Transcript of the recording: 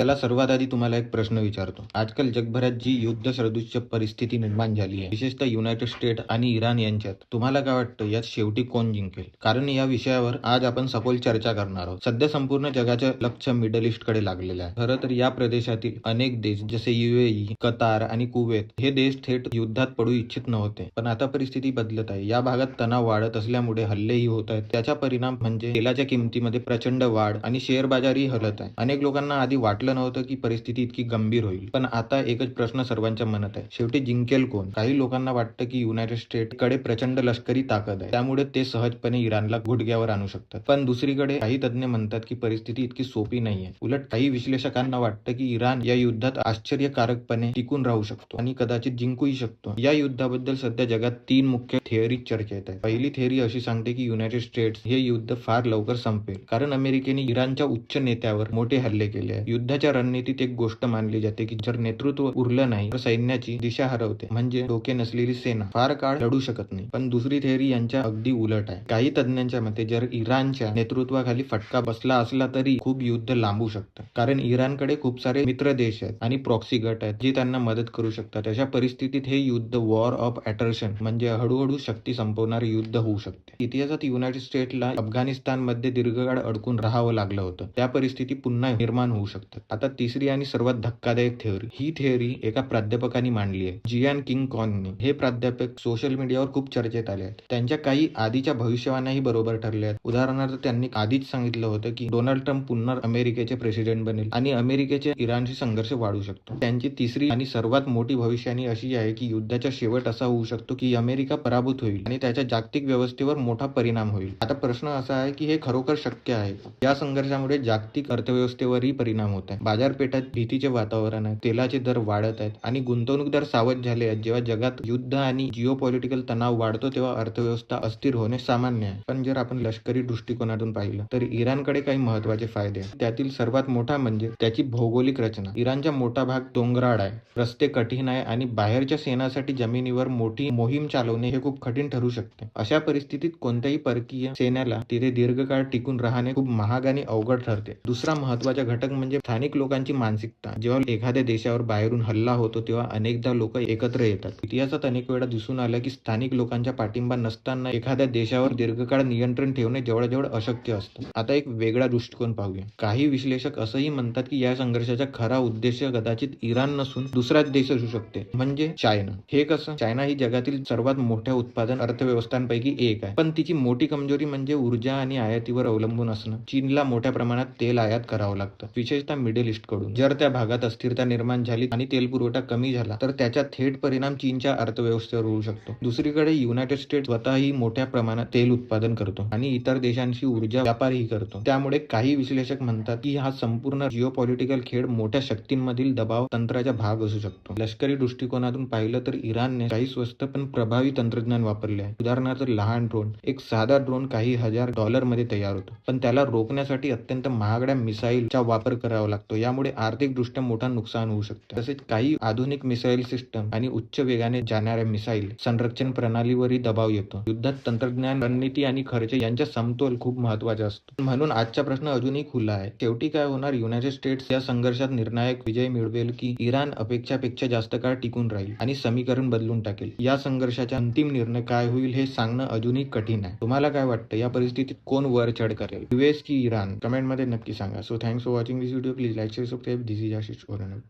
त्याला सर्वात आधी तुम्हाला एक प्रश्न विचारतो. आजकाल जगभरात जी युद्ध सदृश्य परिस्थिती निर्माण झाली आहे, विशेषतः युनायटेड स्टेट आणि इराण यांच्यात, तुम्हाला काय वाटतं यात शेवटी कोण जिंकेल? कारण या विषयावर आज आपण सखोल चर्चा करणार आहोत. सध्या संपूर्ण जगाचं लक्ष मिडल ईस्टकडे लागलेलं आहे. खरं तर या प्रदेशातील अनेक देश जसे UAE, कतार आणि कुवेत हे देश थेट युद्धात पडू इच्छित नव्हते. पण आता परिस्थिती बदलत आहे. या भागात तणाव वाढत असल्यामुळे हल्लेही होत आहेत. त्याचा परिणाम म्हणजे तेलाच्या किमतीमध्ये प्रचंड वाढ आणि शेअर बाजारही हलत आहे. अनेक लोकांना आधी वाटलं नव्हतं की परिस्थिती इतकी गंभीर होईल. पण आता एकच प्रश्न सर्वांच्या मनात आहे, शेवटी जिंकेल कोण? काही लोकांना वाटतं की युनायटेड स्टेट कडे प्रचंड लष्करी ताकद आहे, त्यामुळे ते सहजपणे इराणला गुडघ्यावर आणू शकतात. पण दुसरीकडे काही तज्ञ म्हणतात की परिस्थिती इतकी सोपी नाहीये. उलट काही विश्लेषकांना वाटतं की इराण या युद्धात आश्चर्यकारकपणे टिकून राहू शकतो आणि कदाचित जिंकूही शकतो. या युद्धाबद्दल सध्या जगात 3 मुख्य थिअरी चर्चेत आहेत. पहिली थिअरी अशी सांगते की युनायटेड स्टेट्स हे युद्ध फार लवकर संपेल, कारण अमेरिकेने इराणच्या उच्च नेत्यावर मोठे हल्ले केले आहेत. युद्धाच्या रणनीतीत एक गोष्ट मानली जाते की जर नेतृत्व उरलं नाही तर सैन्याची दिशा हरवते, म्हणजे डोके नसलेली सेना फार काळ लढू शकत नाही. पण दुसरी थिअरी यांच्या अगदी उलट आहे. काही तज्ञांच्या मते जर इराणच्या नेतृत्वाखाली फटका बसला असला तरी खूप युद्ध लांबू शकतं, कारण इराणकडे खूप सारे मित्र देश आहेत आणि प्रॉक्सी गट आहेत जे त्यांना मदत करू शकतात. अशा परिस्थितीत हे युद्ध वॉर ऑफ अटर्शन म्हणजे हळूहळू शक्ती संपवणारे युद्ध होऊ शकते. इतिहासात युनायटेड स्टेट्सला अफगाणिस्तानमध्ये दीर्घकाळ अडकून राहावं लागलं होतं. त्या परिस्थिती पुन्हा निर्माण होऊ शकतात. आता तिसरी आणि सर्वात धक्कादायक थिअरी, ही थिअरी एका प्राध्यापकांनी मांडली आहे, जियान किंग कॉननी. हे प्राध्यापक सोशल मीडियावर खूप चर्चेत आले आहेत. त्यांच्या काही आधीच्या भविष्यवाण्याही बरोबर ठरल्या आहेत. उदाहरणार्थ त्यांनी आधीच सांगितलं होतं की डोनाल्ड ट्रम्प पुन्हा अमेरिकेचे प्रेसिडेंट बनेल आणि अमेरिकेचे इराणशी संघर्ष वाढू शकतो. त्यांची तिसरी आणि सर्वात मोठी भविष्यवाणी अशी आहे की युद्धाचा शेवट असा होऊ शकतो की अमेरिका पराभूत होईल आणि त्याच्या जागतिक व्यवस्थेवर मोठा परिणाम होईल. आता प्रश्न असा आहे की हे खरोखर शक्य आहे? या संघर्षामुळे जागतिक अर्थव्यवस्थेवरही परिणाम होत आहे. बाजारपेठात भीतीचे वातावरण आहे, तेलाचे दर वाढत आहेत आणि गुंतवणूकदार सावध झाले आहेत. जेव्हा जगात युद्ध आणि जिओपॉलिटिकल तणाव वाढतो तेव्हा अर्थव्यवस्था अस्थिर होणे सामान्य आहे. पण जर आपण लष्करी दृष्टिकोनातून पाहिलं तर इराणकडे काही महत्त्वाचे फायदे आहेत. त्यातील सर्वात मोठा म्हणजे त्याची भौगोलिक रचना. इराणचा मोठा भाग डोंगराळ आहे, रस्ते कठीण आहे आणि बाहेरच्या सेनासाठी जमिनीवर मोठी मोहीम चालवणे हे खूप कठीण ठरू शकते. अशा परिस्थितीत कोणत्याही परकीय सेनेला तिथे दीर्घकाळ टिकून राहणे खूप महाग आणि अवघड ठरते. दुसरा महत्त्वाचा घटक म्हणजे स्थानिक लोकांची मानसिकता. जेव्हा एखाद्या देशावर बाहेरून हल्ला होतो तेव्हा अनेकदा लोक एकत्र येतात. इतिहासात अनेक वेळा दिसून आलं की स्थानिक लोकांचा पाठिंबा नसताना एखाद्या देशावर दीर्घकाळ नियंत्रण ठेवणे जवळजवळ अशक्य असतं. आता एक वेगळा दृष्टिकोन पाहूया. काही विश्लेषक असंही म्हणतात की या संघर्षाचा खरा उद्देश कदाचित इराण नसून दुसराच देश असू शकते, म्हणजे चायना. हे कसं? चायना ही जगातील सर्वात मोठ्या उत्पादन अर्थव्यवस्थांपैकी एक आहे, पण तिची मोठी कमजोरी म्हणजे ऊर्जा आणि आयातीवर अवलंबून असणं. चीनला मोठ्या प्रमाणात तेल आयात करावं लागतं, विशेषतः मिडल ईस्ट कडून. जर त्या भागात अस्थिरता निर्माण झाली आणि तेल पुरवठा कमी झाला तर त्याचा थेट परिणाम चीनच्या अर्थव्यवस्थेवर होऊ शकतो. दुसरीकडे युनायटेड स्टेट्स स्वतःही मोठ्या प्रमाणात तेल उत्पादन करतो आणि इतर देशांशी ऊर्जा व्यापारही करतो. त्यामुळे काही विश्लेषक म्हणतात की हा संपूर्ण जिओपॉलिटिकल खेळ मोठ्या शक्तींमधील दबाव तंत्राचा भाग असू शकतो. लष्करी दृष्टिकोनातून पाहिलं तर इराणने काही स्वस्त पण प्रभावी तंत्रज्ञान वापरले आहे. उदाहरणार्थ लहान ड्रोन. एक साधा ड्रोन काही हजार डॉलरमध्ये तयार होतो, पण त्याला रोखण्यासाठी अत्यंत महागड्या मिसाईलचा वापर करावा लागतो. यामुळे आर्थिकदृष्ट्या मोठा नुकसान होऊ शकते. तसेच काही आधुनिक मिसाईल सिस्टम आणि उच्च वेगाने जाणाऱ्या मिसाईल संरक्षण प्रणालीवरही दबाव येतो. युद्धात तंत्रज्ञान, रणनीती आणि खर्च यांचा समतोल खूप महत्त्वाचा असतो. म्हणून आजचा प्रश्न अजूनही खुला आहे. शेवटी काय होणार? युनायटेड स्टेट्स या संघर्षात निर्णायक विजय मिळवेल की इराण अपेक्षापेक्षा जास्त काळ टिकून राहील आणि समीकरण बदलून टाकेल? या संघर्षाचा अंतिम निर्णय काय होईल हे सांगणं अजूनही कठीण आहे. तुम्हाला काय वाटतं? या परिस्थितीत कोण वर चढ करेल, US की इराण? कमेंटमध्ये नक्की सांगा. So thanks for watching this video. Please like, share, subscribe. This is Ashish ओराणे.